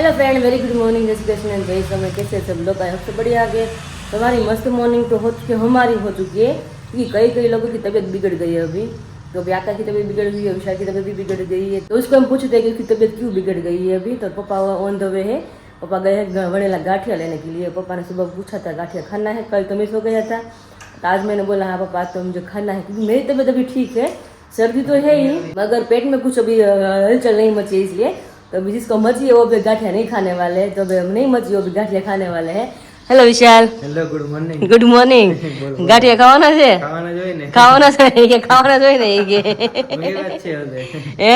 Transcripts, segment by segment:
Hello friend, very good morning. जय श्री कृष्ण, जय समय। कैसे सब लोग? आए सबसे बढ़िया आगे। तो हमारी मस्त मॉर्निंग तो हो चुकी है, हमारी हो चुकी है, क्योंकि कई लोगों की तबीयत बिगड़ गई है अभी। तो व्याका की तबीयत बिगड़ गई है, विशाल की तबीयत भी बिगड़ गई है। तो उसको हम पूछते हैं कि उसकी तबीयत क्यों बिगड़ गई है अभी। तो पापा ऑन द वे है, पापा गए हैं वनेला गाठिया लेने के लिए। पापा ने सुबह पूछा था गाठिया खाना है, कल तो मिस हो गया था। तो आज मैंने बोला हाँ पापा आज तो मुझे खाना है, क्योंकि मेरी तबीयत अभी ठीक है, सर्दी तो है ही मगर पेट में कुछ अभी हलचल नहीं मची, इसलिए तो अभी जिसको मची है वो भी गाठिया नहीं खाने वाले हैं। तो अभी हम नहीं मची, वो भी गाठिया खाने वाले हैं। Hello Vishal, hello good morning. Good morning. ગાંઠિયા ખાવાના છે? ખાવાના જોઈએ ને. ખાવાના છે કે ખાવાના જોઈએ ને એ કે મેરી વાત છે હવે. હે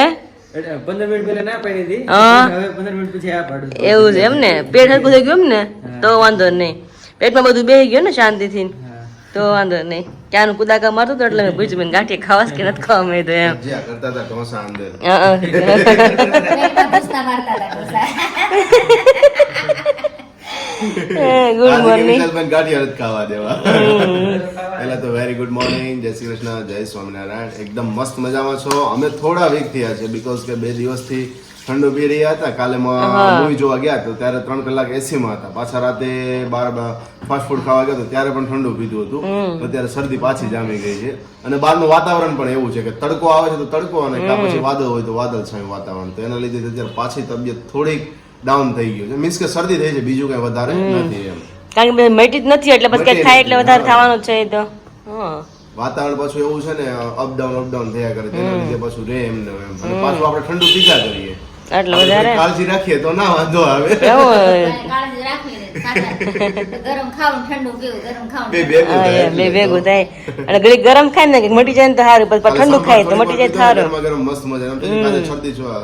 15 મિનિટ પહેલા ના પાડી હતી, હા. હવે 15 મિનિટ પછી આ પાડું છું. એવું છે એમ ને? પેટ હરખું થઈ ગયું એમ ને? તો વાંધો નહીં, પેટમાં બધું બેસી ગયું ને શાંતિથી, હા. તો વાંધો નહીં. ક્યાંનું કુદાકા મારતું તો એટલે મેં પૂછ્યું બેન ગાંઠિયા ખાવા કે નથી ખાવા? મેં તો એમ જ્યાં કરતા હતા ઢોસા અંદર ગુડ મોર્નિંગ. ગાંઠિયા નથી ખાવા દેવા. પહેલા તો વેરી ગુડ મોર્નિંગ, જય શ્રી કૃષ્ણ, જય સ્વામિનારાયણ. એકદમ મસ્ત મજામાં છો? અમે થોડા વીક થયા છે બીકોઝ કે 2 દિવસથી ઠંડુ પી રહ્યા હતા. કાલે મૂવી જોવા ગયા તો ત્યારે 3 કલાક એસી માં હતા. પાછા રાતે 12 ફાસ્ટ ફૂડ ખાવા ગયા તો ત્યારે પણ ઠંડુ પીધું હતું. અત્યારે શરદી પાછી જામી ગઈ છે. અને બહારનું વાતાવરણ પણ એવું છે કે તડકો આવે છે તો તડકો, અને પછી વાદળ હોય તો વાદળ છાયું વાતાવરણ. તો એના લીધે અત્યારે પાછી તબિયત થોડીક ડાઉન થઈ ગયું છે. મીન્સ કે શરદી થઈ છે, બીજું કઈ વધારે નથી એમ. કારણ કે મટી જ નથી એટલે પછી કઈ થાય એટલે વધારે થવાનું છે. એ તો વાતાવરણ પાછું એવું છે ને, અપડાઉન થયા કરે, તેના લીધે પાછું રે એમને એમ. અને પાછું આપણે ઠંડુ પીધા કરીએ એટલે વધારે કાળજી રાખીએ તો ના વાંધો આવે. કાળજી રાખવી ગરમ ખાવું ઠંડુ પીવું, ગરમ ખાવું બે ભેગું થાય બે ભેગું થાય. અને ઘડી ગરમ ખાય ને મટી જાય ને તો સારું, પછી ઠંડુ ખાય તો મટી જાય તો સારું. ગરમ મસ્ત મજા એમ. પછી પાછી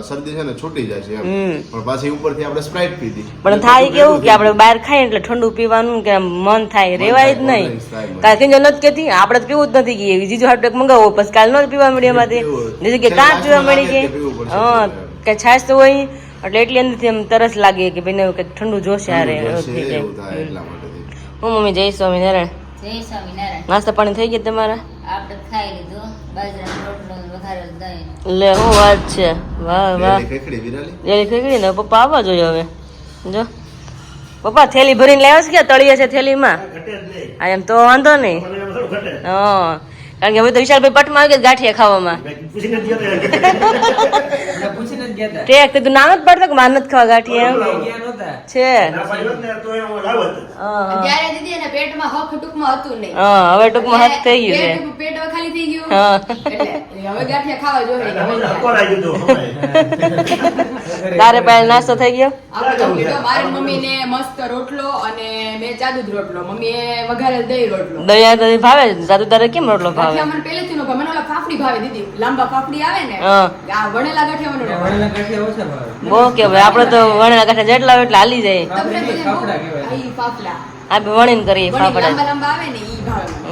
શરદી છે ને છૂટી જાય છે એમ. પણ પાછી ઉપરથી આપણે સ્પ્રાઇટ પીધી. પણ થાય કેવું કે આપણે બહાર ખાઈએ એટલે ઠંડુ પીવાનું કે મન થાય, રેવાય જ નહીં. કાંઈ નથી કેતી આપણે તો પીવું જ નથી ગઈ. જીજુ હાટ મંગાવો પછી કાલ નો પીવા મળી એમાંથી, બીજી કે કાં પીવા મળી ગઈ. હા કે છાશ તો હોય એટલે એટલી અંદરથી એમ તરસ લાગે કે ભાઈ કંઈક ઠંડુ જોશે. હારે હું મમ્મી જય સ્વામિનારાયણ. જય સ્વામિનારાયણ. નાસ્તા પાણી થઈ ગયા તમારા? આપણે ખાઈ લીધું બાજરાનો રોટલો વઘારેલું દહીં. લે શું વાત છે, વાહ વાહ. ખીચડી વિરાલી જેલી ખીચડી ને પપ્પા આવવા જોઈએ હવે. જો પપ્પા થેલી ભરીને લાવ્યા છે કે તળિયે છે થેલીમાં? હા એમ તો વાંધો નહીં. હા કારણ કે હવે તો વિશાલભાઈ પટમાં આવી ગયા ગાંઠિયા ખાવામાં. ટેક તું નામ જ પડતો કે માર નથી ખાવા ગાંઠિયા એમ છે. જ્યારે દીદી એના પેટમાં હક ટૂંકમાં હતું નહીં. હા હવે ટૂંકમાં હાથ થઈ ગયું છે. પેટ હવે ખાલી થઈ ગયું. હા એટલે હવે ગાંઠિયા ખાવા જોઈએ. તારે પહેલા નાસ્તો થઈ ગયો? આપણે તો કીધું મારી મમ્મીને મસ્ત રોટલો અને મેં જાદુ રોટલો, મમ્મીએ વઘારેલ દહીં રોટલો. દયા તો ભાવે, જાદુ તારે કેમ રોટલો ભાવે? ગાંઠિયા મને પહેલેથી નો ભાવે. મને ઓલા ફાફડી ભાવે દીદી, લાંબા ફાફડી આવે ને, હા આ વણેલા ગાંઠિયા મને ન ભાવે. વણેલા ગાંઠિયા ઓછા ભાવે. બહુ કે ભાઈ આપડે તો વણેલા ગાંઠિયા જેટલા હોય એટલે હાલી જાય. તમને તો બહુ- ફાફડા કહેવાય. આ ઈ ફાફડા આપણે વણીને કરીએ વણી ફાફડા. લાંબા લાંબા આવે ને ઈ ભાવે મને.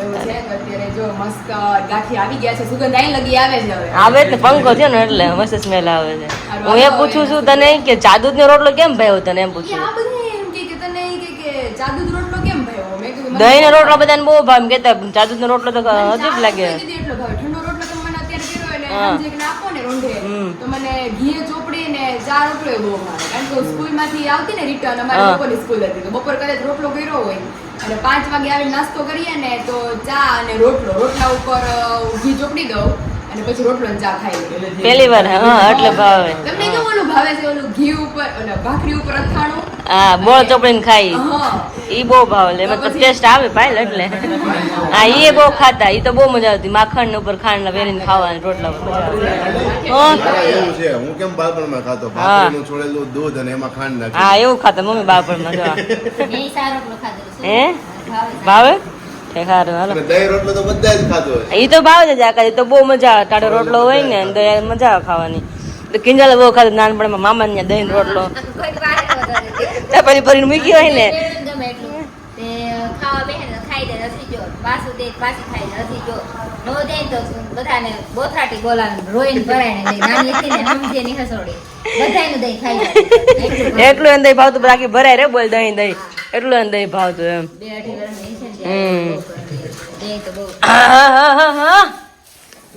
એવું છે કે અત્યારે જો મસ્ત ગાંઠિયા આવી ગયા છે, સુગંધ આઈ લગી આવે છે હવે. આવે જ ને, પંખો થયો ને એટલે મસ્ત સ્મેલ આવે છે. હું એ પૂછું છું તને કે જાદુ નો રોટલો કેમ ભાવ્યો તને, એમ ઈ પૂછું. આ બધા એમ કે તને ઈ કે જાદુ રોટલો કેમ ભાવ્યો? મેં કીધું મને દહીં નો રોટલો બધાને બહુ ભાવે, એમ કેતા જાદુ નો રોટલો તો અજીબ લાગે. દીદી એટલો ભાવે. ઠંડો રોટલો તો મને અત્યારે કર્યો એટલે હા. સાંજે કે આપો ને રોંઢે તો મને ઘી ચોપડી ને ચા રોટલો બહુ ભાવે. કારણ કે સ્કૂલ માંથી આવતી ને રિટર્ન, અમારી બપોરની સ્કૂલ હતી તો બપોર કદાચ રોટલો કર્યો હોય અને 5 વાગે આવીને નાસ્તો કરીએ ને તો ચા અને રોટલા ઉપર ઘી ચોપડી દઉં અને પછી રોટલો ને ચા ખાઈ લઈએ. પહેલી વાર હા એટલે ભાવે. તમને કેવું ઓલું ભાવે છે? ઓલું ઘી ઉપર ઓલા ભાખરી ઉપર અથાણું. હા બોળ ચોપડીને ખાઈ, હા ઈ બહુ ભાવે. એમાં તો ટેસ્ટ આવે પાયલ એટલે. હા ઈ બહુ ખાતા, ઈ તો બહુ મજા આવતી. માખણ ઉપર ખાંડ વેરીને ખાવાની રોટલા પર મજા આવતી. એવું છે. હું કેમ બાળપણમાં ખાતો, ભાખરીનું છોડેલું દૂધ અને એમાં ખાંડ નાખી. હા એવું ખાતા મમ્મી બાળપણમાં. જો મેં સારો રોટલો ખાધેલો છે. હે ભાવે ભાવે એ સારું હાલો. અને દહીં રોટલો તો બધા જ ખાતો હોય. ઈ તો ભાવે જ આકા, ઈ તો બહુ મજા આવે. ટાઢો રોટલો હોય ને તો મજા આવે ખાવાની. તો કિંજલ બહુ ખાતો નાનપણમાં, મામા ને દહીં રોટલો કોઈ વારે વધારે ચપાટી ભરીને મૂકી હોય ને. ગમે એટલું તે ખાવા બેહે ને ખાઈ દે નથી જો, પાછું દે પાછી ખાઈ દે નથી જો, નો દે તો બધાને બોથરાટી બોલાવે, રોઈને ભરાઈને દે. નાની હતી ને સમજે ની હસોડી બધાયનું દહીં ખાઈ જાય. એટલું એને દહીં ભાવતું, બાકી ભરાય રે બોલ દહીં દહીં એટલું એને દહીં ભાવતું એમ. 2-2.5 વર્ષની છે ને ત્યારે દહીં તો બહુ. હા હા હા હા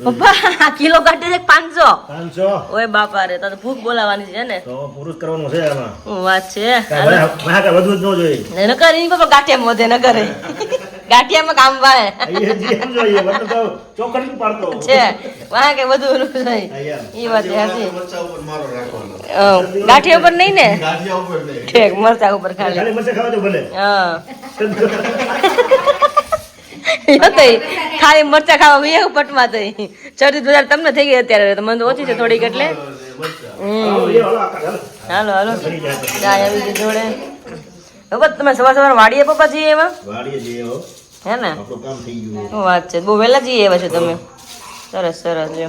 પપ્પા કિલો કાઢી છે 500. 500 ઓય બાપા રે, તો ભૂખ બોલાવાની છે ને. તો પૂરું જ કરવાનું છે આમાં. શું વાત છે. કાંઈ વધુ જ ન જોઈએ. ન કરે પપ્પા, ગાંઠિયા મોઢે ન કરે. ગાંઠિયામાં કામ વાળે અહીંયા જે એમ જોઈએ મતલબ તો ચોકડ નહીં પાડતો છે. વાહ કે બધું ઓલું છે. ઈ વાત છે સાચી. મરચા ઉપર મારો રાખવાનો. ગાંઠિયા ઉપર નહીં ને, ગાંઠિયા ઉપર નહીં. ઠીક મરચા ઉપર ખાલી. ખાલી મરચાં ખાવા દો ભલે. હા થઈ ખાલી મરચા ખાવા વૈયા પટમાં થઈ. શરદી વધારે તમને થઈ ગઈ અત્યારે, તો મને તો ઓછી છે થોડીક એટલે. હાલો હાલો ચાય આવી ગઈ જોડે. હવે તમે સવાર સવાર વાડીએ પપ્પા જઈએ એમાં વાડીએ જઈએ હો. હે ને? આપણું કામ થઈ ગયું. શું વાત છે, બહુ વહેલા જઈએ એવા છો તમે. સરસ સરસ જો.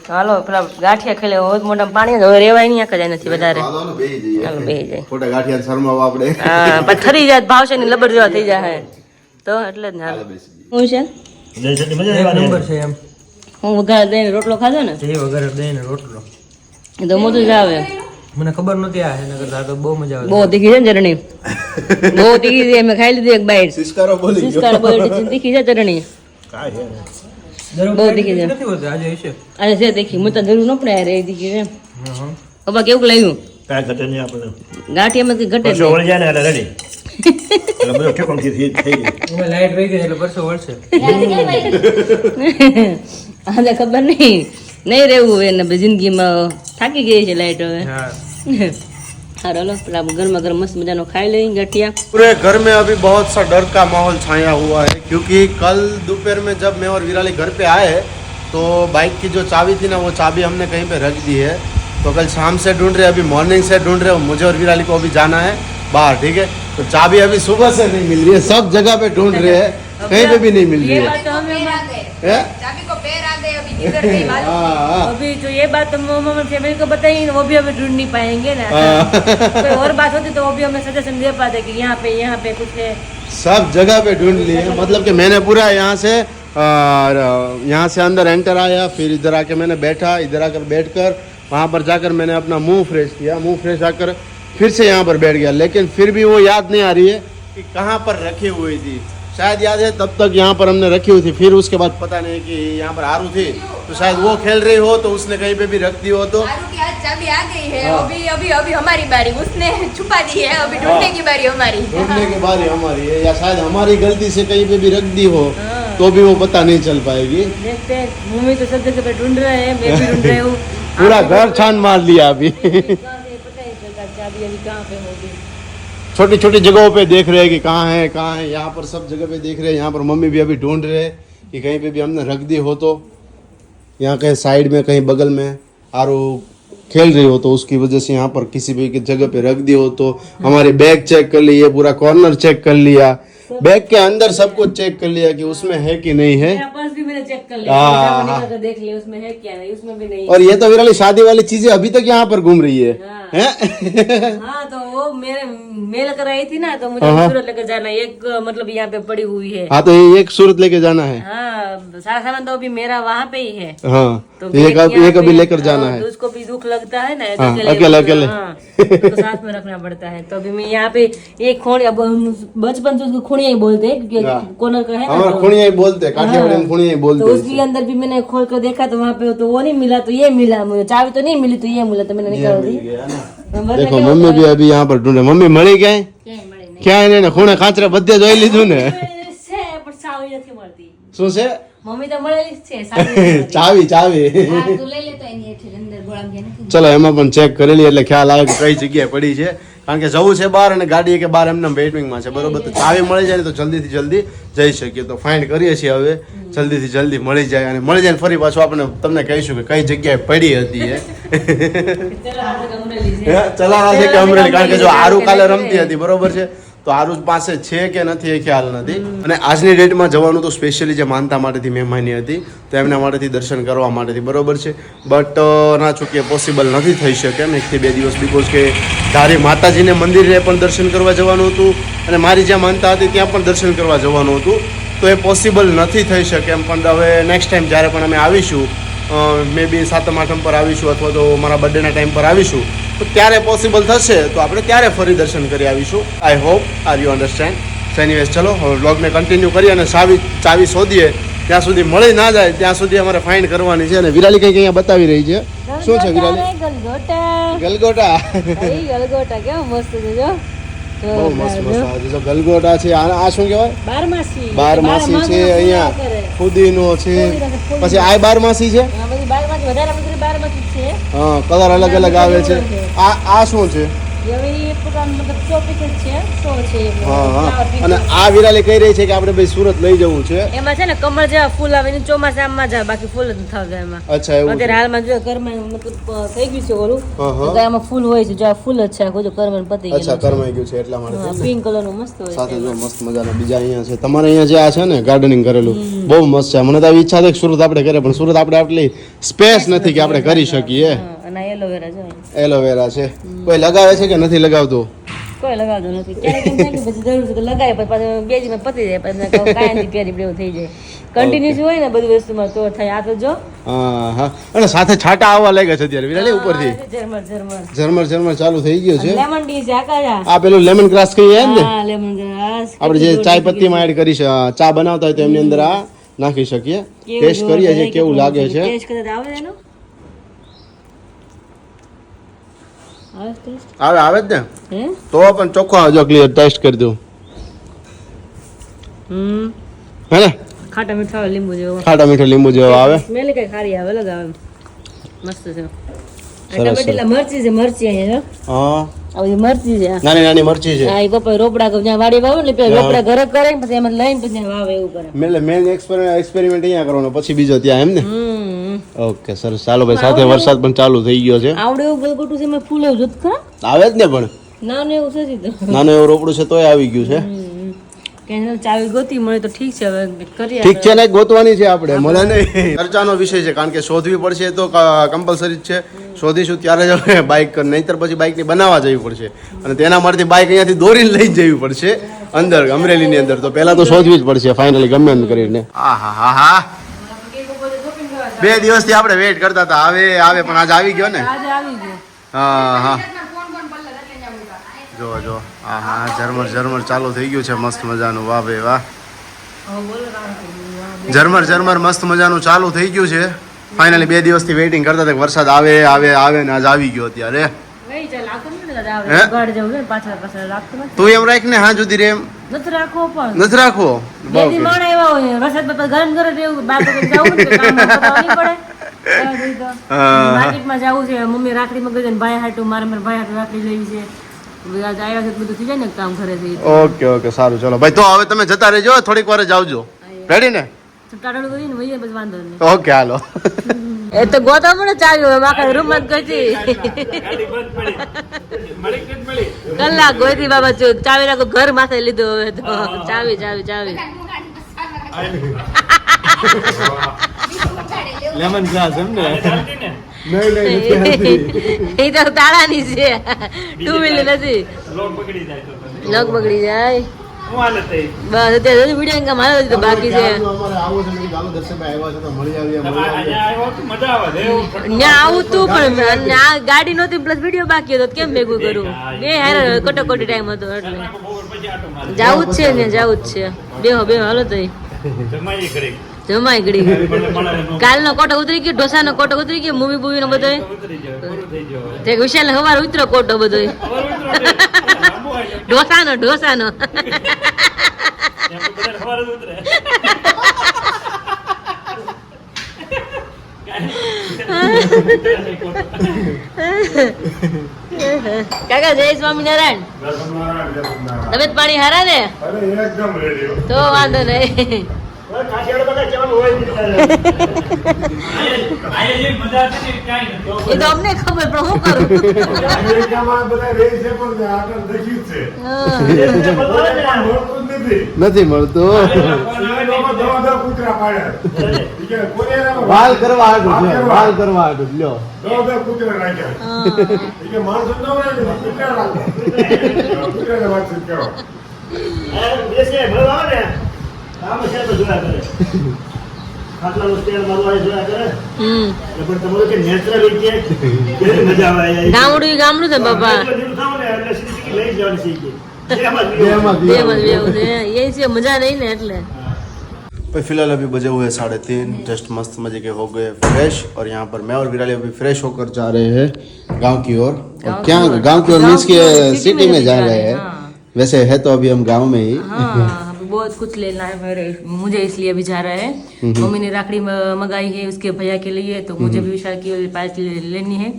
હાલો પેલા ગાંઠિયા ખેલે હોત મોટા પાણી હવે રેવાય નહીં, આખા જાય નથી વધારે. હાલો ને બેહી જઈએ. હાલો બેહી જાય. ખોટા ગાંઠિયા શરમાવા આપણે. હા પછી થરી જાય ભાવશે ને લબર જેવા થઈ જાય તો એટલે જ ને. હાલો બેસી જઈએ. શું છે દહીં ચટણી મજા એક આવવાની. નંબર છે એમ. હું વઘાર દઈને રોટલો ખાધો ને જે વગર દહીં ને રોટલો. એ તો મોટું જ આવે. મને ખબર નહોતી આ છે, નકર તો બહુ મજા આવે. બહુ તીખી છે ને ચટણી, બહુ તીખી છે. મેં ખાઈ લીધી એક બાઈટ. સિસ્કારો બોલી ગયો. સિસ્કાર બોલી તીખી છે ચટણી, કાંઈ છે નહીં. દરરોજ બહુ તીખી છે. નથી હોતી, આજે હશે. અને છે તીખી, મને તો જરૂર ન પડે યાર, એ તીખી છે. હા, હા. પપ્પા કેવું લાગ્યું? કાંઈ ઘટે નહીં આપણને. ગાંઠિયામાં કઈ ઘટે પરસો વળી જાય ને એટલે રેડી. એટલે બધો ઠેકોણથી થઈ ગયું. એમાં લાઈટ વહી ગઈ એટલે પરસો વળશે. આજે ખબર નહીં રહેવું એને જિંદગીમાં. થાકી ગઈ છે લાઈટ હવે. હા. હાલો પેલા ગરમા ગરમ મસ્ત મજાનો ખાઈ લઈ ગાંઠિયા. पूरे घर में अभी बहुत सा डर का माहौल छाया हुआ है क्योंकि कल दोपहर में जब मैं और विराली घर पे आए तो बाइक की जो चाबी थी ना वो चाबी हमने कहीं पे रख दी है. तो कल शाम से ढूंढ रहे, अभी मॉर्निंग से ढूंढ रहे, मुझे और विराली को अभी जाना है बाहर. ठीक है, तो चाबी अभी सुबह से नहीं मिल रही है, सब जगह पे ढूंढ रहे हैं, कहीं पे भी नहीं मिल रही है. पैर आ गए, हैं? चाबी को पैर आ गए, अभी किधर गई मालूम हाँ, हाँ. अभी जो ये बात हम फैमिली को बताएंगे वो भी हमें ढूंढ नहीं पाएंगे ना. कोई और बात होती तो वो भी हमें सजेशन दे पाते कि यहाँ पे कुछ है. सब जगह पे ढूंढ लिए. मतलब कि मैंने पूरा यहाँ से अंदर एंटर आया, फिर इधर आके मैंने बैठा, इधर आकर बैठकर वहाँ पर जाकर मैंने अपना मुंह फ्रेश किया, मुंह फ्रेश आकर फिर से यहाँ पर बैठ गया. लेकिन फिर भी वो याद नहीं आ रही है कि कहाँ पर रखी हुई थी. शायद याद है तब तक यहाँ पर हमने रखी हुई थी, फिर उसके बाद पता नहीं कि यहाँ पर आरू थी तो शायद वो खेल रही हो तो उसने कहीं पे भी रख दी हो तो. आरू की आज चाबी आ गई है, अभी अभी अभी हमारी बारी, उसने छुपा दी है, अभी ढूंढने की बारी हमारी. ढूंढने की बारी हमारी है, या शायद हमारी गलती से कहीं पे भी रख दी हो तो भी वो पता नहीं चल पाएगी. देखते हैं, मम्मी तो सब जगह पे ढूंढ रहे हैं, मैं भी ढूंढ रही हूँ. पूरा घर छान मार लिया अभी. पता ही चलता चाबी अभी कहाँ पे होगी. छोटी छोटी जगहों पे देख रहे हैं कि कहाँ है. यहाँ पर सब जगह पे देख रहे हैं. यहाँ पर मम्मी भी अभी ढूंढ रहे हैं कि कहीं पे भी हमने रख दी हो तो. यहाँ कहीं साइड में कहीं बगल में आरू खेल रही हो तो उसकी वजह से यहाँ पर किसी भी जगह पे रख दी हो तो. हमारे बैग चेक कर लिए, पूरा कॉर्नर चेक कर लिया, बैग के अंदर सब कुछ चेक कर लिया कि उसमें है कि नहीं है. मेरा पर्स भी मैंने चेक कर लिया, हाँ, निकाल हाँ. कर देख लिया उसमें है क्या नहीं, उसमें भी नहीं. और ये तो विराली शादी वाली चीजें अभी तक यहाँ पर घूम रही है. हाँ. हैं? हाँ तो वो मैं लेकर आई थी ना, तो मुझे हाँ. सूरत लेकर जाना है. एक मतलब यहाँ पे पड़ी हुई है. हाँ तो ये एक सूरत लेके जाना है. हाँ सारा सामान तो अभी मेरा वहाँ पे ही है. हाँ तो ये बैग यहाँ कभी पे- लेकर जाना हाँ, है. तो उसको भी दुख लगता है ना, हाँ, अकेले अकेले. हाँ, तो साथ में रखना पड़ता है. तो अभी मैं यहाँ पे एक खोड़ी, अब हम बचपन से उसको खोड़िया ही बोलते हैं क्योंकि हाँ. कोनर का है ना, हमारा तो- खुणिया ही बोलते हैं, काठियावाड़ी में खुणिया ही तो बोलते हैं उसके इसे. अंदर भी मैंने खोल कर देखा तो वहाँ पे तो वो नहीं मिला, तो ये मिला मुझे. चाबी तो नहीं मिली तो ये मिला, तो मैंने निकाल दी. वरना देखो क्या मम्मी होता भी अभी यहाँ पर ढूंढे. मम्मी મળી ગઈ ક્યાં એને ખૂણે ખાંચરે બધે જોઈ લીધું ને. है, पर चाबी નથી મળતી. શું છે? મમ્મી તો મળેલી જ છે, ચાબી નથી મળતી. ચાવી. તું લઈ લેતો એની હેઠળ અંદર ગોળામ ગયા નથી. ચલો એમાં પણ ચેક કરી લઈએ એટલે ખ્યાલ આવે કે કઈ જગ્યાએ પડી છે. કારણ કે જવું છે બહાર અને ગાડી કે બહાર એમને વેઇટિંગમાં છે, બરોબર. તો ચાવી મળી જાય ને તો જલ્દીથી જલ્દી જઈ શકીએ. તો ફાઇન્ડ કરીએ છીએ હવે, જલ્દીથી જલ્દી મળી જાય અને મળી જાય ને ફરી પાછું આપણે તમને કહીશું કે કઈ જગ્યાએ પડી હતી એ. ચલો આપણે અમરેલી છે. ચલાવા છે કે અમરેલી, કારણ કે જો આરુ કાલે રમતી હતી, બરોબર છે, તો આરુ પાસે છે કે નથી એ ખ્યાલ નથી. અને આજની ડેટમાં જવાનું તો સ્પેશિયલી જે માનતા માટેથી મહેમાની હતી તો એમના માટેથી દર્શન કરવા માટેથી, બરોબર છે. બટ ના ચૂકીએ પોસિબલ નથી થઈ શકે એમ 1 થી 2 દિવસ, બિકોઝ કે ધારી માતાજીને મંદિરે પણ દર્શન કરવા જવાનું હતું અને મારી જ્યાં માનતા હતી ત્યાં પણ દર્શન કરવા જવાનું હતું. તો એ પોસિબલ નથી થઈ શકે એમ. પણ હવે નેક્સ્ટ ટાઈમ જ્યારે પણ અમે આવીશું, મે બી 7મ 8મ પર આવીશું અથવા તો મારા બર્થડેના ટાઈમ પર આવીશું, તો ત્યારે પોસિબલ થશે તો આપણે ત્યારે ફરી દર્શન કરી આવીશું. I hope are you understand. Anyways ચલો હવે વ્લોગને કન્ટિન્યુ કરીએ અને ચાવી શોધીએ ત્યાં સુધી મળી ના જાય ત્યાં સુધી અમારે ફાઇન કરવાની છે. અને વિરાલી કંઈક અહીંયા બતાવી રહી છે. શું છે વિરાલી? ગલગોટા. ગલગોટા કેવો મસ્ત છે જો. બહુ મસ્ત મસ્ત આવે છે. ગલગોટા છે. આ શું કહેવાય? બારમાસી છે. અહીંયા ફુદીનો છે. પછી આ બારમાસી છે. હા, કલર અલગ અલગ આવે છે. આ શું છે? હા હા. અને આ વિરાલી કહી રહી છે કે આપણે ભાઈ સુરત લઈ જવું છે. એમાં છે ને કમળ જેવા ફૂલ આવે ને ચોમાસામાં જાય, બાકી ફૂલ જ થતા એમાં. અચ્છા એવું છે. અત્યારે હાલમાં જો ઘરમાં મતલબ થઈ ગયું છે ઓલું, હા, હા. તો એમાં ફૂલ હોય છે. જો આ ફૂલ જ છે આખું, જો ઘરમાં પતી અચ્છા ગયું કરમાઈ ગયું છે એટલા માટે છે. પિંક કલર નું મસ્ત હોય સાથે જો મસ્ત મજાના બીજા અહીંયા છે. તમારે અહીંયા જે આ છે ને ગાર્ડનિંગ કરેલું બહુ મસ્ત છે. મને તો આવી ઈચ્છા છે કે સુરત આપણે કરીએ, પણ સુરત આપણે આટલી સ્પેસ નથી કે આપણે કરી શકીએ. અને એલોવેરા છે. એલોવેરા છે. કોઈ લગાવે છે કે નથી લગાવતું? કોઈ લગાવતું નથી. ક્યારેક એમ થાય કે પછી જરૂર છે તો લગાવે, પછી પાછું બે દિવસમાં પતી જાય, પછી કાયમથી પહેરી એવું થઈ જાય. કન્ટિન્યુઅસ હોય ને બધી વસ્તુમાં તો થાય. આ તો જો હા હા. અને સાથે છાંટા આવવા લાગ્યા છે અત્યારે વિરાલી ઉપરથી. ઝરમર ઝરમર ઝરમર ઝરમર ચાલુ થઈ ગયું છે. લેમન ટી છે આકારા. આ પેલું લેમન ગ્રાસ કહીએ એમ ને? હા, લેમન ગ્રાસ. આપણે જે ચાય પત્તીમાં એડ કરી છે, ચા બનાવતા હોય તો એમની અંદર આ નાખી શકીએ. ટેસ્ટ કરીએ છીએ કેવું લાગે છે. ટેસ્ટ કરતા આવે એનો? આવે ટેસ્ટ? આવે આવે જ ને. હે? તો પણ ચોખ્ખો આવજો, ક્લિયર ટેસ્ટ કરી દઉં. હે ને? ખાટા મીઠા લીંબુ જેવો. ખાટા મીઠો લીંબુ જેવો આવે. સ્મેલ કઈ ખારી આવે, અલગ આવે. મસ્ત છે. સરસ, ટમેટા મરચી છે, મરચી અહીંયા જો. હા, આ બધી મરચી છે. નાની નાની મરચી છે. હા, એ પપ્પા રોપડા જ્યાં વાડી વાવે ને પેલા રોપડા ઘરે કરે ને પછી એમાં લઈને પછી ત્યાં વાવે એવું કરે. એટલે મેન એક્સપેરિમેન્ટ અહીંયા કરવાનો, પછી બીજો ત્યાં એમ ને? હમ. ઓકે સરસ. ચાલો ભાઈ, સાથે વરસાદ પણ ચાલુ થઈ ગયો છે. આવડે એવું ગલગોટું છે, એમાં ફૂલ એવું જોત ખરા. આવે જ ને, પણ નાનું એવું છે સીધું. નાનું એવું રોપડું છે તોય આવી ગયું છે. કેનાલ ચાવી ગોતી મળે તો ઠીક છે, હવે કરીએ. ઠીક છે ને, ગોતવાની છે આપણે, મળે નહીં. ખર્ચાનો વિષય છે, કારણ કે શોધવી પડશે તો કમ્પલસરી જ છે. શોધીશું ત્યારે જ બાઇક, નહીંતર પછી બાઇકની બનાવવા જવી પડશે. અને તેના માટે બાઇક અહીંયાથી દોરીને લઈ જવી પડશે અંદર અમરેલીની અંદર. તો પહેલા તો શોધવી જ પડશે ફાઇનલી, ગમે એમ કરીને. હા હા હા હા. 2 દિવસથી આપણે વેઇટ કરતા હતા, આવે આવે, પણ આજે આવી ગયો ને. આજે આવી ગયો. હા હા. જો જો, હા હા, ઝરમર ઝરમર ચાલુ થઈ ગયું છે મસ્ત મજાનું. વાહ ભાઈ વાહ. ઝરમર ઝરમર મસ્ત મજાનું ચાલુ થઈ ગયું છે. ફાઇનલી 2 દિવસથી વેઇટિંગ કરતા હતા કે વરસાદ આવે આવે આવે, ને આજ આવી ગયો અત્યારે. નહીં ચાલ, આખું નથી હે? આવે ગાડ જવું છે પાછળ પાછળ રાખતું નથી. તું એમ રાખ ને, હા જુદી રે એમ નથી રાખવો પણ. નથી રાખવો. બે દી માણા એવા હોય, વરસાદ પછી ગરમ ઘરે રહેવું, બહાર તો જવું ને કામ પતાવવા નહીં પડે. માર્કેટમાં જવું છે, મમ્મી રાખડીમાં ગઈ ને ભાઈ હાટું, મારે ભાઈ હાટું રાખડી લેવી છે. આજ આવ્યા છે બધું થઈ જાય ને કામ ઘરેથી. ઓકે ઓકે, સારું. ચલો ભાઈ, તો હવે તમે જતા રહેજો, થોડીક વાર જ આવજો. રેડી ને? ટાટાનું કરીને વહીએ પછી વાંધો નહીં. ઓકે, હાલો. એ તો ગોતા પડે ચાવી, હવે આખા રૂમ જ ગઈ કલાક ગોતી બાબા, ચાવી રાખો, ઘર માથે લીધો હવે તો. ચાવી ચાવી ચાવી. લેમન ગ્લાસ એમ ને? એ તો તાળાની છે, 2 વ્હીલર નથી. લોક બગડી જાય. બસ અત્યારે વિડીયો કામ હાલે તો બાકી છે. ત્યાં આવું તું પણ આ ગાડી નહોતી, પ્લસ વિડીયો બાકી હતો, કેમ ભેગું કરું? બે હારે કટોકટી ટાઈમ હતો એટલે જાવું જ છે ને, જાવું જ છે. બેહો બેહો, હાલો તો જમાઈ ઘડી. કાલનો કોટો ઉતરી ગયો, ઢોસાનો કોટો ઉતરી ગયો, મૂવી બુવી નો બધો. વિશાલ સવારે ઉતરો કોટો બધો, ઢોસાનો ઢોસાનો. કાકા જય સ્વામિનારાયણ. તબિયત પાણી હારા ને? તો વાંધો નહીં. એ તો અમને ખબર, પણ હું કરું. નથી મળતું. વાલ કરવા હાટું છે, વાલ કરવા હાટું લ્યો. ગામડું ગામડું છે બાપા, એ છે મજા નહીં ને એટલે. भाई फिलहाल अभी बजे हुए 3:30, जस्ट मस्त मजे के हो गए फ्रेश, और यहाँ पर मैं और विराली अभी फ्रेश होकर जा रहे हैं गांव की ओर। और क्या गांव की ओर मीन्स के सिटी में जा रहे हैं। वैसे है तो अभी हम गांव में ही। हाँ अभी बहुत कुछ लेना है मुझे, इसलिए अभी जा रहे हैं। मम्मी ने राखड़ी मंगाई है उसके भैया के लिए, तो मुझे भी विशाल की पार्टी लेनी है।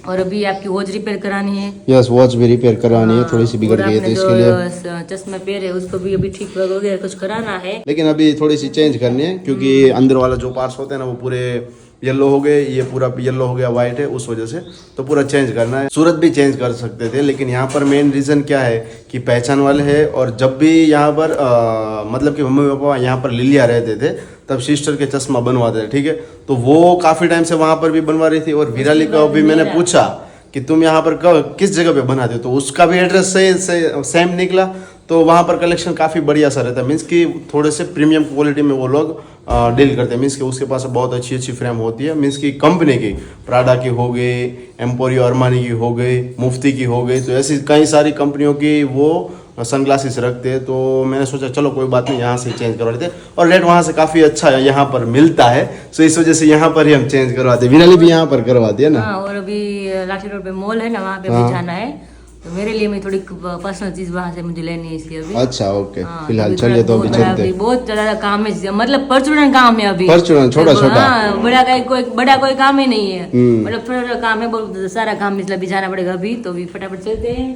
और अभी आपकी वॉच रिपेयर करानी है। यस, वॉच भी रिपेयर करवानी है, थोड़ी सी बिगड़ गई है तो इसके लिए चश्मा पैर है उसको भी अभी ठीक वगैरह कुछ कराना है। लेकिन अभी थोड़ी सी चेंज करनी है, क्योंकि अंदर वाला जो पार्ट्स होते हैं ना वो पूरे येलो हो गए, ये पूरा येलो हो गया व्हाइट है, उस वजह से तो पूरा चेंज करना है। सूरत भी चेंज कर सकते थे, लेकिन यहाँ पर मेन रीजन क्या है कि पहचान वाले है। और जब भी यहाँ पर मतलब कि मम्मी पापा यहाँ पर लिलिया रहते थे तब सिस्टर के चश्मा बनवाते थे, ठीक है। तो वो काफी टाइम से वहां पर भी बनवा रही थी। और विराली को भी मैंने पूछा कि तुम यहाँ पर किस जगह पे बनाते हो, तो उसका भी एड्रेस सेम निकला। तो वहाँ पर कलेक्शन काफ़ी बढ़िया सा रहता है, मीन्स कि थोड़े से प्रीमियम क्वालिटी में वो लोग डील करते हैं। मीन्स कि उसके पास बहुत अच्छी अच्छी फ्रेम होती है, मीन्स कि कंपनी की, प्राडा की हो गई, एम्पोरियो अरमानी की हो गई, मुफ्ती की हो गई, तो ऐसी कई सारी कंपनियों की वो सनग्लासेस रखते हैं। तो मैंने सोचा चलो कोई बात नहीं, यहाँ से चेंज करवा लेते हैं। और रेट वहाँ से काफ़ी अच्छा यहाँ पर मिलता है, तो इस वजह से यहाँ पर ही हम चेंज करवाते हैं। विराली भी यहाँ पर करवाती है ना। हाँ, और अभी लाठी रोड पे मॉल है ना, वहाँ पे भी जाना है, तो मेरे लिए मैं थोड़ी पर्सनल चीज वहाँ से मुझे लेनी है, इसलिए अभी। अच्छा ओके, फिलहाल चलिए तो अभी चलते हैं। बहुत ज्यादा काम है, मतलब परचूरन काम है अभी। परचूरन छोटा छोटा, बड़ा कोई काम ही नहीं है, मतलब थोड़ा थोड़ा काम है, बहुत सारा काम, इसलिए अभी जाना पड़ेगा अभी। तो अभी फटाफट चलते हैं।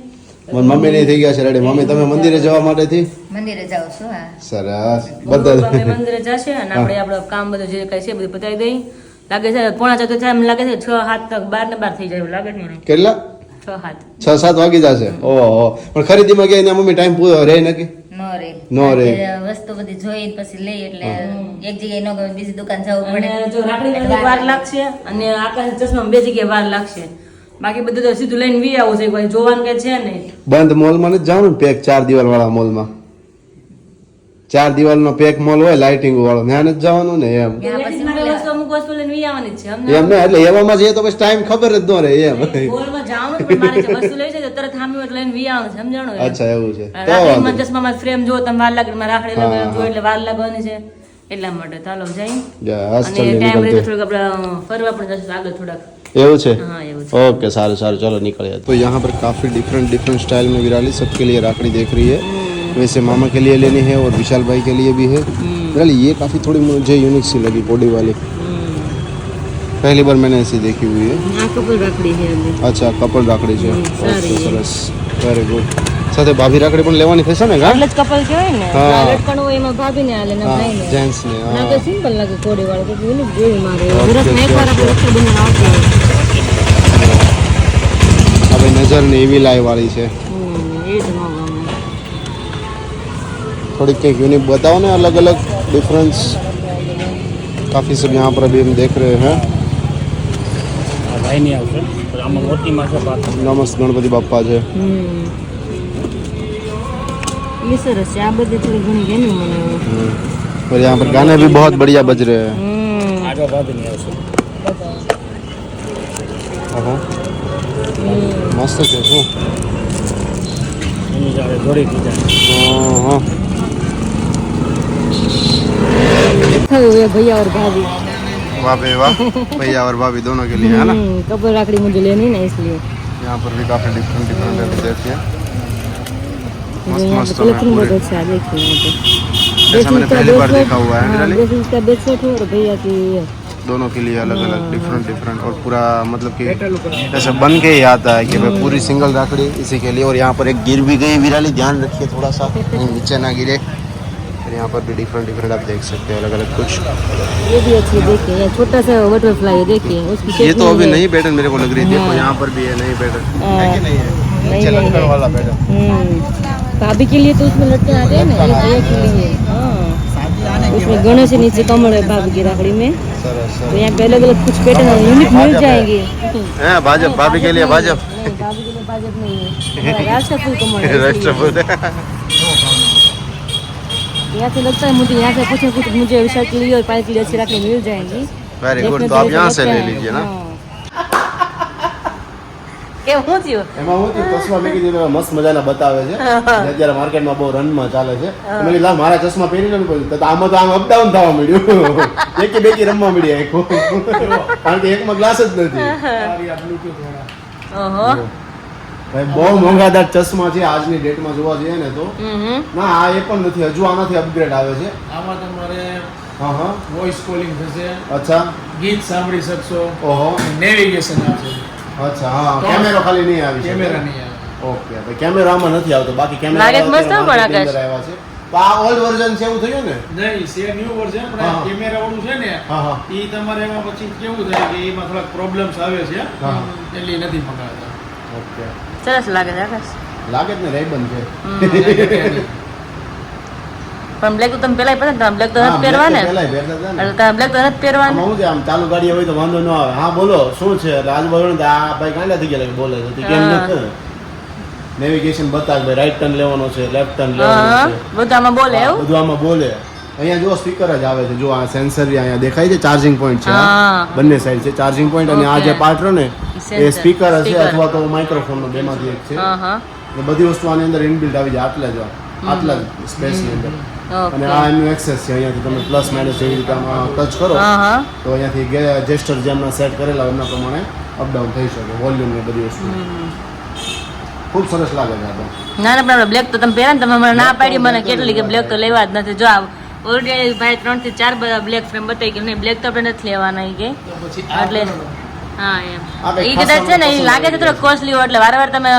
मम्मी नहीं થઈ ગયા છે રેડી? મમ્મી તમે મંદિરે જવા માટે થી? મંદિરે જાઉં છું હા. સરસ, બધા બધા મંદિરે જશે અને આપણે આપણો કામ બધું જે કઈ છે બધું પતાવી દઈ. લાગે છે 6:45 થાય, મને લાગે છે 6-7 તક 12 ને 12 થઈ જાય એવું લાગે છે મને. કેટલા? 6-7 6-7 વાગી જશે. ઓહો, પણ ખરીદીમાં ગયા એના મમ્મી ટાઈમ પૂરો રહે નકી? નો રે. નો રે. વસ્તુ બધી જોઈ પછી લઈ એટલે એક જગ્યાએ ન ગમે બીજી દુકાન જવું પડે. અને જો રાખડી વાર લાગશે અને આકાશ ચશ્મા બે જગ્યાએ વાર લાગશે. બાકી બધું તો સીધું લઈને વી આવું છે, કોઈ જોવાનું કે છે નહીં. બંધ મોલમાં નથી જવાનું, પેક 4 દિવાલ વાળા મોલમાં. 4 દિવાલનો પેક મોલ હોય લાઇટિંગ વાળો, ત્યાં નથી જવાનું ને એમ. વસ્તુ અમુક વસ્તુ લઈને વી આવવાની જ છે અમને. એમ ને, એટલે એવામાં જઈએ તો પછી ટાઈમ ખબર જ ન રહે એમ. મોલમાં જવાનું પણ મારે જે વસ્તુ લઈ છે તો તરત સામે હોય લઈને વી આવવાનું છે, સમજાણો? અચ્છા એવું છે. તો રાખડીમાં ચશ્મામાં ફ્રેમ જો તમે વાર લાગે, રાખડી લગાવી જો એટલે વાર લાગવાની છે, એટલા માટે ચાલો જઈ. યસ, અને ચલીએ ટાઈમ રહે निकलते. તો થોડુંક આપણે ફરવા પણ જશું આગળ થોડાક. એવું છે? हाँ એવું છે. ओके, सारे सारे चलो निकल जाते। तो यहाँ पर काफ़ी डिफरेंट स्टाइल में विराली सबके लिए राखड़ी देख रही है। वैसे मामा के लिए लेनी है और विशाल भाई के लिए भी है। विराली ये काफ़ी थोड़ी मुझे यूनिक सी लगी, बॉडी वाली, पहली बार मैंने ऐसी देखी हुई है। આ કપલ રાખડી છે અભી. अच्छा, कपल राखड़ी છે, સારી ઓકે, છે. સરસ, વેરી ગુડ। સાથે ભાભી રાખડી પણ લેવાની થશે ને? એટલે જ કપલ કહેવાય ને. હા. આ લટકણ હોય એમાં ભાભીને હાલે ને હા, ભાઈને. જેન્ટ્સ ને, ના હા, તો સિમ્પલ લાગે કોડી વાળો, તો યુનિક જોઈ મારે. ઓકે, વર્ષમાં એકવાર આપણે રક્ષાબંધન આવતી હોય. હવે નજર ને એવી લાઈ વાળી છે, એ જ ન ગમે. थोड़ी कंईक यूनिक बताओ ना, अलग अलग डिफरेंस। काफ़ी सब यहाँ पर अभी हम देख रहे हैं। ભાઈ નહીં આવશે તો આમાં મોતીમાં છે પાછળ. नमस्ते गणपति बाप्पा છે। એ સરસ છે, આ બધી થોડી ઘણી ગમી મને. और यहाँ पर गाने भी बहुत बढ़िया बज रहे हैं। આગળ ભાભી નહીં આવશે. ઓહો, મસ્ત છે શું? એની જોડે જોડી દીધા. हाँ, થયું એ ભૈયા और भाभी वाह भाई वाह, भैया और भाभी दोनों के लिए है ना। कपल राखड़ी मुझे लेनी ना, इसलिए यहाँ पर भी काफी डिफरेंट अभी देखिए, मस्त यहाँ मस्त पे कलेक्शन बहुत अच्छा है, देखिए यहाँ पे। ऐसा मैंने पहली बार देखा हुआ है विराली। जैसे इसका बेडशीट है और भैया की दोनों के लिए अलग अलग डिफरेंट और पूरा मतलब कि ऐसा बन के ही आता है कि भाई पूरी सिंगल राखड़ी इसी के लिए। और यहाँ पर एक गिर भी गई विराली, ध्यान रखिए थोड़ा सा कहीं नीचे ना गिरे। फिर यहाँ पर भी डिफरेंट आप देख सकते हैं अलग अलग कुछ। ये भी अच्छी है, देखिए ये छोटा सा बटरफ्लाई है, देखिए उसकी ये shape तो अभी नहीं है। नई पैटर्न मेरे को लग रही थी, तो यहाँ पर भी है नई पैटर्न, है कि नहीं है? नीचे नहीं लटकन है। वाला पैटर्न। भाभी के लिए तो उसमें लटकन आते हैं ना, ये भैया के लिए। हाँ, उसमें गणेश से नीचे कमल है भाभी की राखड़ी में। सरस तो यहाँ पे अलग अलग कुछ पैटर्न यूनिक मिल जाएंगे। है भाजप, भाभी के लिए भाजप, नहीं, भाभी के लिए भाजप नहीं है, राष्ट्रफूल कमल है, इसलिए। राष्ट्रफूल। यहाँ से लगता है मुझे, यहाँ से कुछ मुझे विशाल के लिए और पायल के लिए अच्छी राखड़ी मिल जाएंगी। वेरी गुड, देखने तो आप ऐसा यहाँ से लगता ले है। लीजिए ना। हाँ। કેમ શું થયું? એમાં હું થયું, ચશ્મા મેં કીધું તમે મસ્ત મજાના બતાવે છે અને અત્યારે માર્કેટમાં બહુ રનમાં ચાલે છે. મેં કીધું લા મારા ચશ્મા પહેરી લો ને પછી. તો આમાં તો આમ અપડાઉન થવા મળ્યું. એકી બેકી રમવા મળી આખું. કારણ કે એકમાં ગ્લાસ જ નથી. ઓહો. ભાઈ બહુ મોંઘાદાર ચશ્મા છે આજની ડેટમાં જોવા જઈએ ને તો. ના આ એ પણ નથી, હજુ આનાથી અપગ્રેડ આવે છે. આમાં તમારે હા હા. વોઇસ કોલિંગ થશે, અચ્છા. ગીત સાંભળી શકશો, ઓહો. નેવિગેશન આવશે, અચ્છા હા. કેમેરો ખાલી નહીં આવી શકે. કેમેરા નહીં આવે. ઓકે ભાઈ કેમેરો આમાં નથી આવતો, બાકી કેમેરા લાગે તો મસ્ત પણ આકાશ. આવ્યા છે. તો આ ઓલ્ડ વર્ઝન છે એવું થયું ને? નહીં, છે ન્યુ વર્ઝન, પણ હા. આ કેમેરા વાળું છે ને હા હા. ઈ તમારે એમાં પછી કેવું થાય કે એમાં થોડાક પ્રોબ્લેમ્સ આવે છે, હા. એટલે નથી મંગાવતા. ઓકે. સરસ લાગે છે આકાશ. લાગે જ ને રેબન છે. પણ બ્લેક તો તમે પેલા પણ તમે બ્લેક તો હા, નથી પહેરવા ને? પહેલાય પહેરતા હતા ને. એટલે તમે બ્લેક તો નથી પહેરવાનું. આમાં શું છે, આમ ચાલુ ગાડી હોય તો વાંધો ન આવે. હા બોલો શું છે? એટલે આજુબાજુ ને આ ભાઈ ગાંડા થઈ ગયા બોલે છે. તો કેમ હા. નથી? નેવિગેશન બતાવે ભાઈ, રાઈટ ટર્ન લેવાનો છે, લેફ્ટ ટર્ન હા લેવાનો છે. બધું આમાં બોલે હા, એવું? બધું આમાં બોલે. અહીંયા જો સ્પીકર જ આવે છે, જો આ સેન્સર અહીંયા દેખાય છે, ચાર્જિંગ પોઈન્ટ છે. હા. બંને સાઈડ છે ચાર્જિંગ પોઈન્ટ, અને આ જે Okay. પાર્ટ રહ્યો ને એ sensor, સ્પીકર હશે speaker. અથવા તો માઇક્રોફોન નો બેમાંથી એક છે. હા હા. એ બધી વસ્તુ આની અંદર ઇનબિલ્ટ આવી જાય આટલા જ સ્પેસ ની અંદર. ઓકે. અને આ એનું એક્સેસ છે, અહીંયાથી તમે પ્લસ માઇનસ જેવી રીતે આમાં ટચ કરો હા હા. તો અહીંયાથી જેસ્ટર જેમના સેટ કરેલા હોય એમના પ્રમાણે અપડાઉન થઈ શકે, વોલ્યુમ ને બધી વસ્તુ. ખૂબ સરસ લાગે છે આ તો. ના ના પણ બ્લેક તો તમે પહેરા ને, તમે મને ના પાડી મને કેટલી કે બ્લેક તો લેવા જ નથી. જો આ ઓલરેડી ભાઈ 3 થી 4 બધા બ્લેક ફ્રેમ બતાવી કે નહીં બ્લેક તો આપણે નથી લેવાના ઈ કે. તો પછી આ એટલે કરો. હા એમ આ કંઈક ઈ કદાચ છે ને ઈ ખાસ લાગે છે થોડો કોસ્ટલી હોય એટલે વારંવાર તમે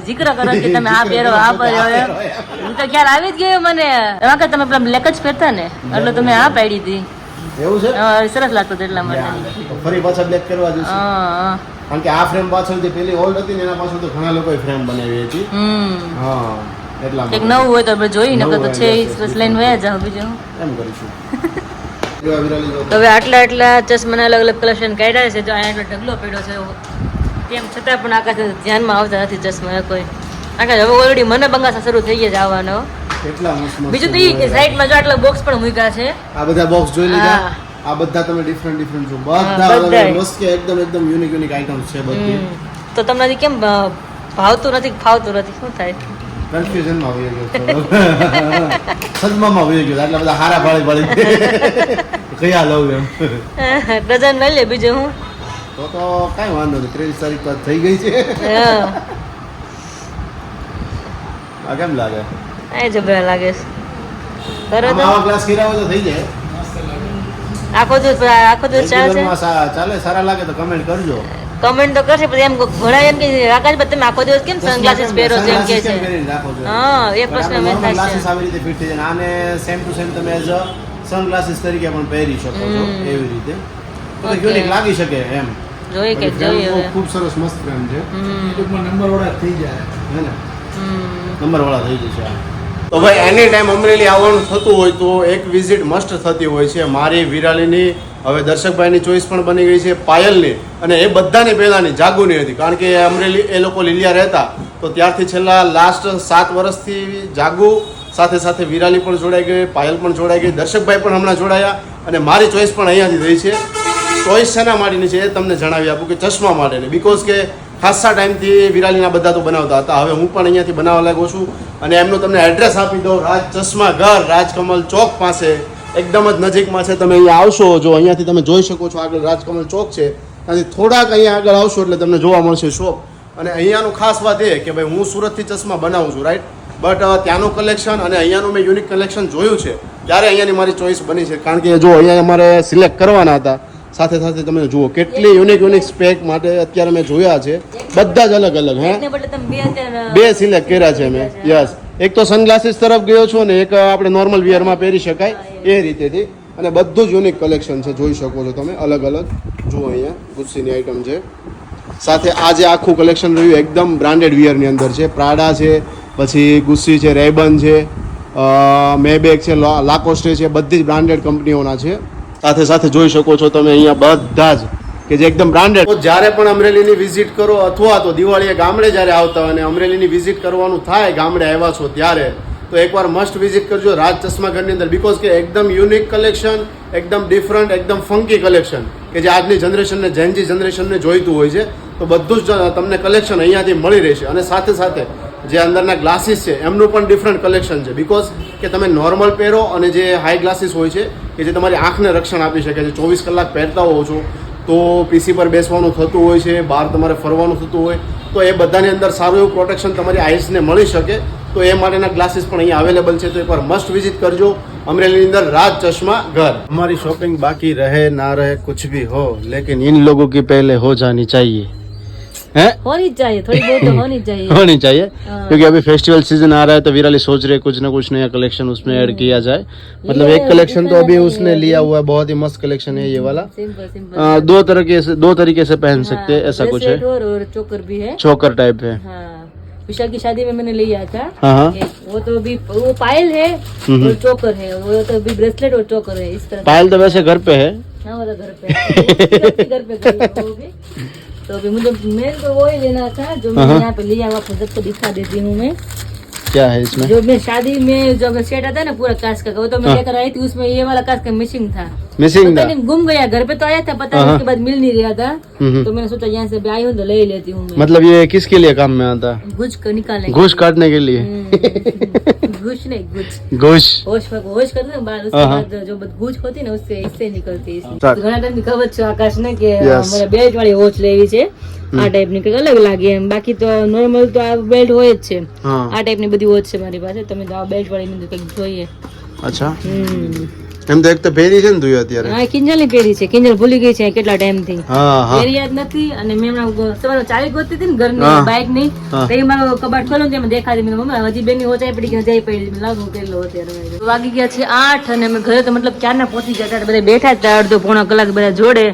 જિક્ર કરો કે તમે આ પહેરો આ પહેરો એમ. ઈ તો ખ્યાલ આવી જ ગયો મને. એમાં કે તમે પેલા બ્લેક જ પહેરતા ને એટલે તમે આ પાડી હતી. એવું છે? સરસ લાગતો હતો એટલા માટે. તો ફરી પાછા બ્લેક કરવા જશે. હા કારણ કે આ ફ્રેમ પાછળ જે પેલી ઓલ્ડ હતી ને એના પાછળ તો ઘણા લોકોએ ફ્રેમ બનાવી હતી. હા એટલા કંઈક માટે. નવું હોય તો આપણે જોઈ ને નવું તો હોય, છે yes, ઈ yes, બસ લઈને વયા જાવ બીજું. એમ કરીશું. જો આ વિરાલી જો. તો હવે આટલા ચશ્માના અલગ અલગ કલેક્શન કાઢ્યા છે. જો અહીંયા એટલો ઢગલો પડ્યો છે તેમ છતાં પણ આકાશ ધ્યાનમાં આવતા નથી ચશ્મા કોઈ. આકાશ હવે ઓલરેડી મને બંગાસા શરૂ થઈ ગયા છે આવવાનો. કેટલા મસ્ત મસ્ત બીજું તો ઈ કે સાઈડમાં જો આટલા બોક્સ પણ મૂક્યા છે. આ બધા બોક્સ જોઈ લીધા. હા. આ બધા તમે ડિફરન્ટ જો હા, બધા અલગ બધાય. અલગ મસ્ત કે એકદમ યુનિક આઇટમ્સ છે બધી. તો તમને કેમ ભાવતું નથી ફાવતું નથી શું થાય? કન્ફ્યુઝન માં આવી ગયો સદમામાં આવી ગયો આટલા બધા હારા ભાળી કયા લઉં એમ. ડઝન લઈ લે બીજું હું. તો કાંઈ વાંધો નહીં, 23 તારીખ તો થઈ ગઈ છે. હા આ કેમ લાગે? એ જબરા લાગે છે. કરો તો આવા ક્લાસ કર્યા હોય તો થઈ જાય. આખો દિવસ ચાલે છે. રેગ્યુલરમાં ચાલે, સારા લાગે તો કમેન્ટ કરજો. કમેન્ટ તો કરશે પણ એમ ઘણા એમ કે આકાશ ભાઈ તમે આખો દિવસ કેમ સનગ્લાસીસ પહેરો છો એમ કે છે. હા એ પ્રશ્ન મેં થાય ગ્લાસીસ છે. આવી રીતે ફિટ થઈ જાય. આને સેમ ટુ સેમ તમે એઝ અ સનગ્લાસીસ તરીકે પણ પહેરી શકો છો એવી રીતે. તો Okay. યુનિક લાગી શકે એમ. જોઈએ કે જોઈએ હવે. ખૂબ સરસ મસ્ત ફ્રેમ છે. યુટ્યુબમાં નંબર વાળા થઈ જાય. હે ને? નંબર વાળા થઈ જશે આ. તો ભાઈ એની ટાઈમ અમરેલી આવવાનું થતું હોય તો એક વિઝિટ મસ્ટ થતી હોય છે. મારી વિરાલીની, હવે દર્શકભાઈની ચોઈસ પણ બની ગઈ છે, પાયલની, અને એ બધાની પહેલાંની જાગુની હતી. કારણ કે અમરેલી એ લોકો લીલિયા રહેતા તો ત્યારથી છેલ્લા લાસ્ટ 7 વર્ષથી જાગુ સાથે સાથે વિરાલી પણ જોડાઈ ગઈ, પાયલ પણ જોડાઈ ગઈ, દર્શકભાઈ પણ હમણાં જોડાયા, અને મારી ચોઈસ પણ અહીંયાથી થઈ છે. ચોઈસ શેના માટેની છે એ તમને જણાવી આપું કે ચશ્મા માટેની. બિકોઝ કે ખાસા ટાઈમથી વિરાલીના બધા તો બનાવતા હતા, હવે હું પણ અહીંયાથી બનાવવા લાગ્યો છું. અને એમનું તમને એડ્રેસ આપી દઉં, રાજ ચશ્મા ઘર, રાજકમલ ચોક પાસે, એકદમ જ નજીકમાં છે. તમે અહીંયા આવશો, જો અહીંયાથી તમે જોઈ શકો છો, આગળ રાજકમલ ચોક છે, ત્યાંથી થોડાક અહીંયા આગળ આવશો એટલે તમને જોવા મળશે શોપ. અને અહીંયાનું ખાસ વાત એ કે ભાઈ હું સુરતથી ચશ્મા બનાવું છું, રાઈટ, બટ ત્યાંનું કલેક્શન અને અહીંયાનું મેં યુનિક કલેક્શન જોયું છે ત્યારે અહીંયાની મારી ચોઈસ બની છે. કારણ કે જો અહીંયા અમારે સિલેક્ટ કરવાના હતા, સાથે સાથે તમે જુઓ કેટલી યુનિક સ્પેક માટે અત્યારે મેં જોયા છે, બધા જ અલગ અલગ. હે, એને બદલે તમે બે અત્યારે બે સિલેક્ટ કર્યા છે મેં. યસ, એક તો સનગ્લાસીસ તરફ ગયો છું અને એક આપણે નોર્મલ વિયરમાં પહેરી શકાય એ રીતેથી. અને બધું જ યુનિક કલેક્શન છે, જોઈ શકો છો તમે અલગ અલગ. જુઓ અહીંયા ગુસ્સીની આઈટમ છે, સાથે આ જે આખું કલેક્શન રહ્યું એકદમ બ્રાન્ડેડ વિયરની અંદર છે. પ્રાડા છે, પછી ગુસ્સી છે, રેબન છે, મેબેક છે, લાકોસ્ટે છે, બધી જ બ્રાન્ડેડ કંપનીઓના છે. સાથે સાથે જોઈ શકો છો તમે અહીંયા બધા જ કે જે એકદમ બ્રાન્ડેડ. જ્યારે પણ અમરેલીની વિઝિટ કરો અથવા તો દિવાળીએ ગામડે જ્યારે આવતા હોય અને અમરેલીની વિઝિટ કરવાનું થાય, ગામડે આવ્યા છો ત્યારે, તો એકવાર મસ્ટ વિઝિટ કરજો રાજ ચશ્મા ઘરની અંદર. બિકોઝ કે એકદમ યુનિક કલેક્શન, એકદમ ડિફરન્ટ, એકદમ ફંકી કલેક્શન કે જે આજની જનરેશનને, જેનજી જનરેશનને જોઈતું હોય છે. તો બધું જ તમને કલેક્શન અહીંયાથી મળી રહેશે. અને સાથે સાથે જે અંદરના ગ્લાસીસ છે એમનું પણ ડિફરન્ટ કલેક્શન છે. બિકોઝ કે તમે નોર્મલ પહેરો અને જે હાઈ ગ્લાસીસ હોય છે કે જે તમારી આંખને રક્ષણ આપી શકે છે. 24 કલાક પહેરતા હોવ છો તો પીસી પર બેસવાનું થતું હોય છે, બહાર તમારે ફરવાનું થતું હોય, તો એ બધાની અંદર સારું એવું પ્રોટેક્શન તમારી આઈસને મળી શકે. તો એ માટેના ગ્લાસીસ પણ અહીંયા અવેલેબલ છે. તો એકવાર મસ્ટ વિઝિટ કરજો અમરેલીની અંદર રાજ ચશ્મા ઘર. हमारी शॉपिंग बाकी रहे ना रहे कुछ भी हो लेकिन इन लोगों की पहले हो जानी चाहिए हैं होनी चाहिए, थोड़ी बहुत तो होनी चाहिए. होनी चाहिए क्योंकि अभी फेस्टिवल सीजन आ रहा है तो विराली सोच रहे कुछ ना कुछ नया कलेक्शन उसमें ऐड किया जाए. मतलब एक कलेक्शन तो अभी उसने लिया हुआ है, बहुत ही मस्त कलेक्शन है ये वाला. सिंपल सिंपल दो तरीके से पहन सकते हैं, ऐसा कुछ है. और चोकर भी है. चोकर टाइप है. हाँ, विशाल की शादी में मैंने लिया था. हाँ हाँ. एक वो तो अभी वो पायल है और चोकर है. वो तो अभी ब्रेसलेट और चोकर है इस तरह. पायल तो वैसे घर पे है. हाँ वो तो घर पे है. घर पे गई है वो भी. तो अभी मुझे मेरे को वो ही लेना था जो मैंने यहाँ पे लिया. आपको सबको दिखा देती हूँ मैं. क्या है इसमें? जो मैं शादी में जो सेट आता है ना पूरा कांच का, वो तो मैं लेकर आई थी. उसमें ये वाला कांच का मिसिंग था. मिसिंग पता था. नहीं गुम गया. घर पे तो आया था, पता नहीं उसके बाद मिल नहीं रहा था. तो मैंने सोचा यहाँ से अभी आई हूँ तो ले ही लेती हूँ मैं. मतलब ये किसके लिए काम में आता है? घुस कर निकालने. घूस काटने के लिए. घुस नहीं घुस. घूस. होश करते हैं बाल, उसके बाद जो घूस होती है ना उससे इससे निकलती है. ઘણા ટાઈમની ખબર છે આકાશને કે મારે બેલ્ટ વાળી વોચ લેવી છે. આ ટાઈપની કંઈક અલગ લાગે એમ. બાકી તો નોર્મલ તો આ બેલ્ટ હોય જ છે. આ ટાઈપની બધી વોચ છે મારી પાસે. તમે તો આ બેલ્ટ વાળી મને કંઈક જોઈએ. અચ્છા. એમ તો એક તો પહેરી છે ને તું અત્યારે. હા, કિંજલ ની પહેરી છે. કિંજલ ભૂલી ગઈ છે કેટલા ટાઈમ થી. હા હા. પહેરી યાદ નથી. અને મેં હમણાં સવારે ચાવી ગોતતી હતી ને ઘરની બાઇક ની, તો એ મારો કબાટ ખોલો ને એમાં દેખાડી. મેં મમ્મી હજી બેની ઓચાઈ પડી ગઈ, જઈ પડી. મેં લાવ હું કરી લઉં અત્યારે. વાગી ગયા છે 8 અને અમે ઘરે તો મતલબ ક્યારના પહોંચી ગયા હતા. બધા બેઠા હતા અડધો પોણો કલાક બધા જોડે.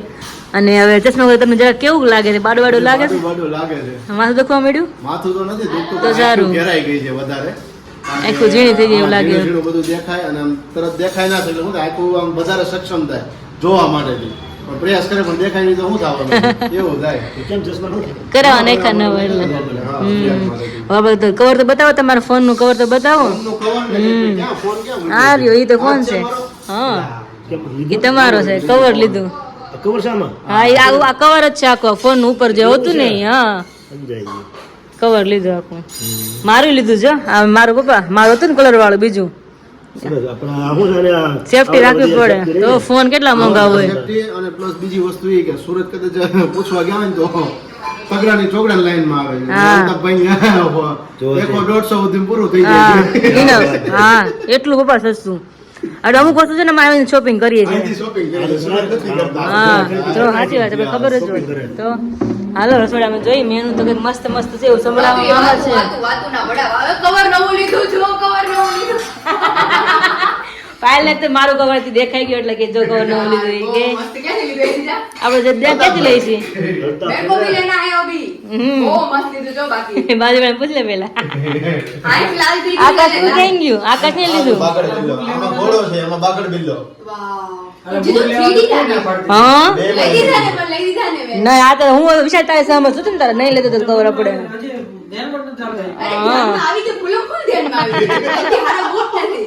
અને હવે ચશ્મા વગર તમને જરા કેવું લાગે છે? બાડું બાડું લાગે છે? બાડું લાગે છે. માથું દુખવા મળ્યું? માથું તો નથી દુખતું, તો સારું. ઘેરાઈ ગઈ છે વધારે. આખું ઝીણી થઈ ગઈ એવું લાગે. ઝીણું બધું દેખાય અને આમ તરત દેખાય ના એટલે હું આખું આમ વધારે સક્ષમ થાય જોવા માટે. પણ પ્રયાસ કરે પણ દેખાય નહીં તો શું થવાનું એવું થાય. કેમ ચશ્મા નથી? કરાવવા નાખ્યા ન હોય એટલે. હવે તો કવર તો બતાવો, તમારા ફોન નું કવર તો બતાવો. આ રહ્યો એ તો ફોન છે. હા, એ તમારો છે. કવર લીધું. કવર શામાં? હા, એ આ કવર જ છે આખો. ફોન ઉપર જે હોતું ને. હા, સમજાય ગયું. કવર લીધું આખું. મારું લીધું જો. આ મારું પપ્પા મારું હતું ને કલર વાળું. બીજું સરસ. આપણે આ શું છે ને આ સેફટી રાખવી પડે. તો ફોન કેટલા મોંઘા હોય. અને પ્લસ બીજી વસ્તુ એ કે સુરત કદાચ પૂછવા ગયા હોય ને તો પગડાની ચોકડા લાઈન માં આવે છે. ભાઈ 150 સુધી પૂરું થઈ જાય. હા, એટલું પપ્પા સસ્તું. અને અમુક વસ્તુ છે ને અમે આવીને શોપિંગ કરીએ છીએ. શોપિંગ કરે સુરત નથી કરતા. હા, તો સાચી વાત છે. ખબર જ હોય. તો હાલો રસોડામાં જોઈ. મેનુ તો કંઈક મસ્ત મસ્ત છે. એવું સંભળાવવામાં આવે છે. વાતું ના વડા. હવે કવર નવું લીધું જો, કવર નવું લીધું. પાયલ ને તો મારું કવર થી દેખાઈ ગયું એટલે કે જો કવર નવું લીધું એ કે મસ્ત ક્યાંથી લીધું એ દીધા? આપણે જે ક્યાંથી લઈશી? મેં કો ભી લેના હે અભી. બહુ મસ્ત લીધું જો. બાકી બાજુવાળાને પૂછ લે પેલા. આંખ લાલ થઈ ગઈ. આકાશ નું કઈ ગયું? આકાશ ને લીધું. બાગડ બિલ્લો આમાં ઘોડો છે એમાં બાગડ બિલ્લો. વાવ. જીજુ 3D था ને. હા, લઈ દીધા ને, પણ લઈ દીધા ને મેં. ના આ તો હું વિશાલ તારે સહમત છું ને. તારે નહીં લેતો તો ખબર પડે. અરે ધ્યાનમાં આવી ગયું. ફૂલો ફૂલ ધ્યાનમાં આવી ગયું. અહીંથી હારા બૂટ નથી.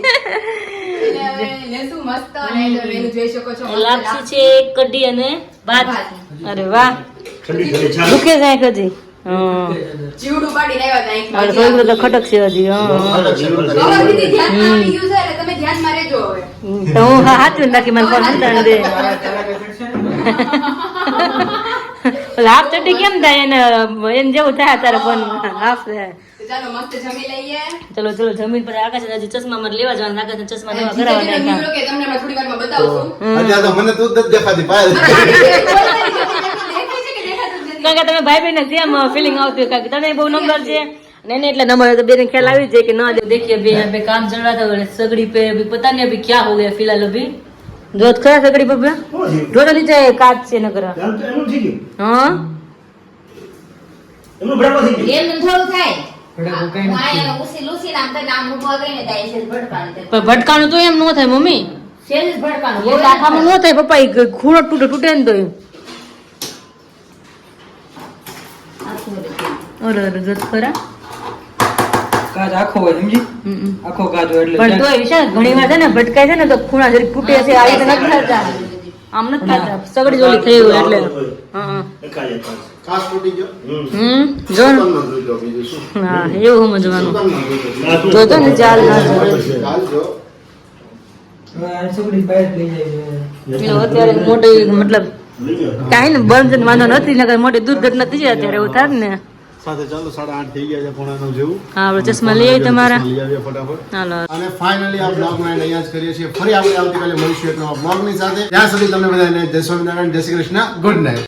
એટલે હવે લેશું મસ્ત. અને મેનુ જોઈ શકો છો. મસ્ત લાપસી છે, કઢી અને ભાત. અરે વાહ, ઠંડી ઠંડી છાશ. દુખે જાય કદી. હા, જીવડું પાડીને આવ્યા હતા હવે થોડું તો ખટક છે હજી. હા, કવર દીધી ધ્યાનમાં આવી ગયું છે એટલે તમે ધ્યાનમાં રહેજો હવે. તો હું હાથું નાખી મને ફોન સંતાણ દે. હાફ ચડ્ડી કેમ થાય? એને જેવું થાય તારા ફોન હાફ થાય. તો ચાલો મસ્ત જમી લઈએ. ચલો ચલો જમીન પર. આકાશ હજી ચશ્મા મારે લેવા જવાના. આકાશ ચશ્મા લેવા જીજાજીને કરાવવા નીકળો કે તમને હમણાં થોડી વારમાં બતાવશું. અત્યારે તો મને તું જ નથી દેખાતી પાયલ. દેખાય છે કે દેખાતું જ નથી? કારણ કે તમે ભાઈ બહેન સેમ ફિલિંગ આવતી હોય. કારણ કે તને બહુ નંબર છે અને એને એટલે નંબર તો બેને ખ્યાલ આવી જાય કે ના देखिए अभी यहाँ पे काम चल रहा था. सगड़ी पे अभी पता नहीं अभी क्या हो गया फिलहाल. अभी जो खरा सगड़ी पे जो तो नीचे काट से न करा. એમ તો એનું થઈ ગયું. हाँ, એનું બરાબર થઈ ગયું. એમ થોડું થાય. માય ઉસી લુસી નામ તો નામ ઉભો કરીને થાય છે ભડકાનું. પણ ભટકાનું તો એમ ન થાય મમ્મી. સેજ ભડકાનું. એ દાખામાં ન થાય પપ્પા. એ ખૂણો તૂટે ને તો એમ. અરે અરે જો ખરા. કાચ આખો હોય સમજી. આખો કાચ હોય એટલે પણ તોય વિશાલ ઘણી વાર છે ને ભટકાય છે ને તો ખૂણા જરી તૂટે છે. આવી રીતે નથી થતા. આમ નથી થતા. સગડી જોલી થઈ હોય એટલે. હા, એકાય એકાય. કાચ તૂટી ગયો જો ને. સુકનનો તૂટ્યો, બીજું શું? હા એવું સમજવાનું સુકનનો તૂટ્યો. જોજો ને ચાલ ના જોવે. કાચ જો. હવે આ છોકરી બહાર લઈ જાય એનો અત્યારે મોટી મતલબ કાંઈ ને બંધ ને વાંધો નથી નકર મોટી દુર્ઘટના થઈ જાય અત્યારે એવું થાય ને. સાથે ચાલો 8:30 થઈ ગયા છે, 9:45 જેવું. હા આપણે ચશ્મા લઈ આવી તમારા. લઈ આવીએ ફટાફટ. હાલો અને ફાઇનલી આ બ્લોગમાં એન્ડ અહીંયા જ કરીએ છીએ. ફરી આપણે આવતીકાલે મળીશું એક નવા બ્લોગની સાથે. ત્યાં સુધી તમને બધાને જય સ્વામિનારાયણ, જય શ્રી કૃષ્ણ, ગુડ નાઇટ.